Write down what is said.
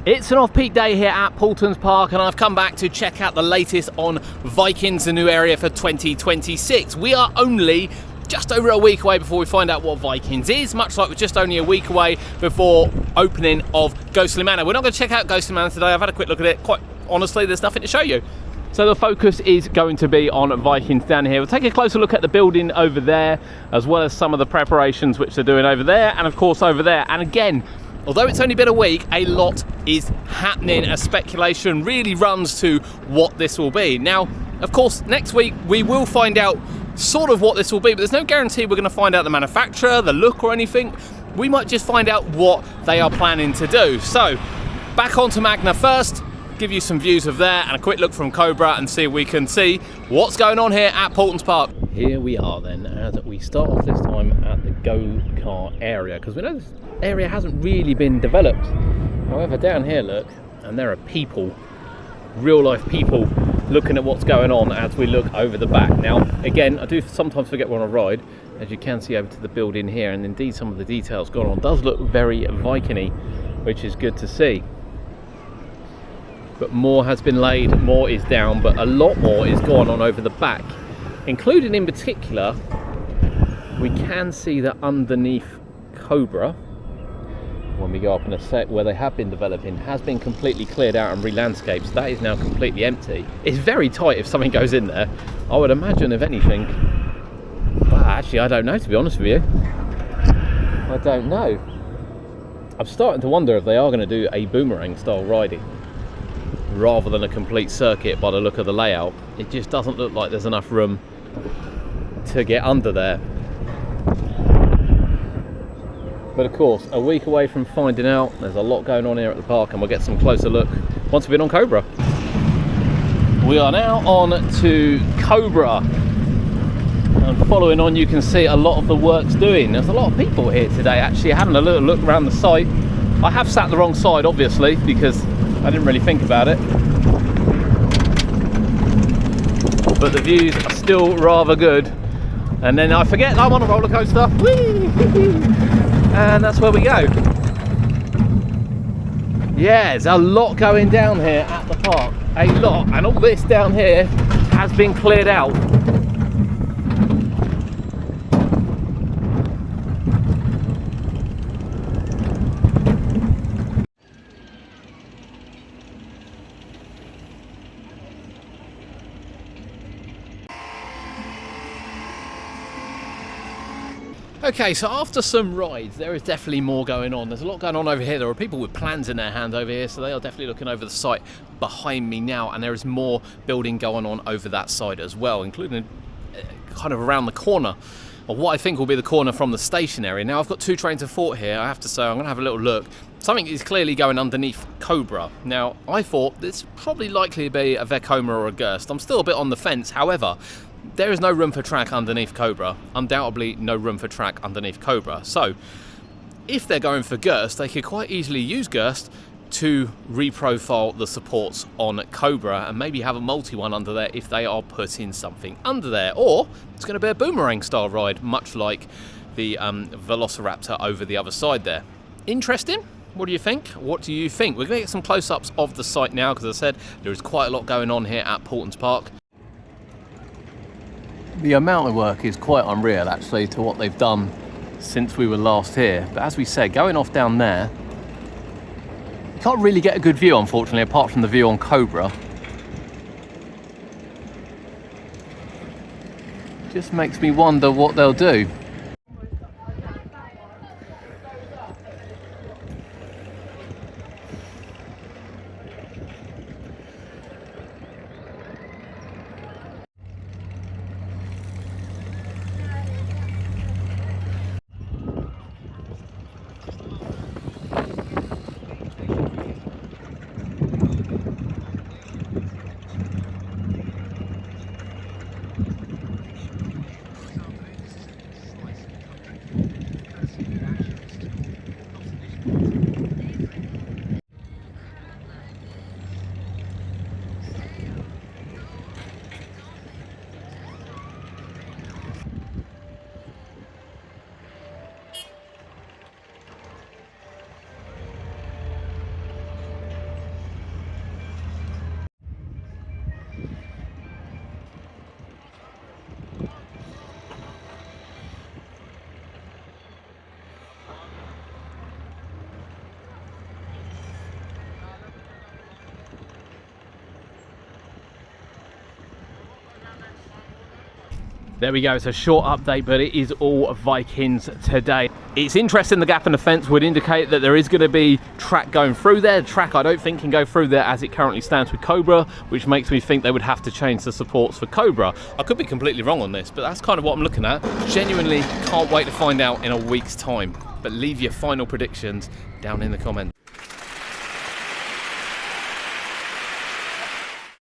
It's an off-peak day here at Paultons Park, and I've come back to check out the latest on Vikings, the new area for 2026. We are only just over a week away before we find out what Vikings is, much like we're just only a week away before opening of Ghostly Manor. We're not going to check out Ghostly Manor today. I've had a quick look at it. Quite honestly, there's nothing to show you. So the focus is going to be on Vikings down here. We'll take a closer look at the building over there, as well as some of the preparations which they're doing over there, and of course over there. And again, although it's only been a week, a lot is happening as speculation really runs to what this will be. Now, of course, next week we will find out sort of what this will be, but there's no guarantee we're going to find out the manufacturer, the look or anything. We might just find out what they are planning to do. So, back onto Magna first, give you some views of there and a quick look from Cobra and see if we can see what's going on here at Paultons Park. Here we are then, as we start off this time at the go-kart area, because we know this area hasn't really been developed. However, down here, look, and there are people, real life people, looking at what's going on as we look over the back. Now, again, I do sometimes forget we're on a ride, as you can see over to the building here, and indeed some of the details going on does look very Viking-y, which is good to see. But more has been laid, more is down, but a lot more is going on over the back, including in particular, we can see that underneath Cobra, when we go up in a sec where they have been developing, has been completely cleared out and re-landscaped. So that is now completely empty. It's very tight if something goes in there. I would imagine, if anything, well, actually I don't know, to be honest with you. I don't know. I'm starting to wonder if they are going to do a boomerang style riding rather than a complete circuit by the look of the layout. It just doesn't look like there's enough room to get under there. But of course, a week away from finding out, there's a lot going on here at the park, and we'll get some closer look once we've been on Cobra. We are now on to Cobra, and following on you can see a lot of the work's doing. There's a lot of people here today actually having a little look around the site. I have sat the wrong side obviously because I didn't really think about it, but the views are still rather good. And then I forget I'm on a roller coaster. Whee! And that's where we go. Yeah, there's a lot going down here at the park, a lot, and all this down here has been cleared out. Okay, so after some rides, there is definitely more going on. There's a lot going on over here. There are people with plans in their hand over here, so they are definitely looking over the site behind me now, and there is more building going on over that side as well, including kind of around the corner, or what I think will be the corner from the station area. Now, I've got two trains of thought here. I have to say, I'm going to have a little look. Something is clearly going underneath Cobra. Now, I thought this probably likely to be a Vekoma or a Gerst. I'm still a bit on the fence, however, there is no room for track underneath Cobra. Undoubtedly no room for track underneath Cobra. So, if they're going for Gerst, they could quite easily use Gerst to reprofile the supports on Cobra and maybe have a multi one under there if they are putting something under there. Or it's going to be a boomerang style ride, much like the Velociraptor over the other side there. Interesting. What do you think? What do you think? We're going to get some close-ups of the site now, because as I said, there is quite a lot going on here at Paultons Park. The amount of work is quite unreal actually to what they've done since we were last here. But as we said, going off down there, you can't really get a good view unfortunately, apart from the view on Cobra. Just makes me wonder what they'll do. There we go, it's a short update, but it is all Vikings today. It's interesting, the gap in the fence would indicate that there is going to be track going through there. The track I don't think can go through there as it currently stands with Cobra, which makes me think they would have to change the supports for Cobra. I could be completely wrong on this, but that's kind of what I'm looking at. Genuinely can't wait to find out in a week's time. But leave your final predictions down in the comments.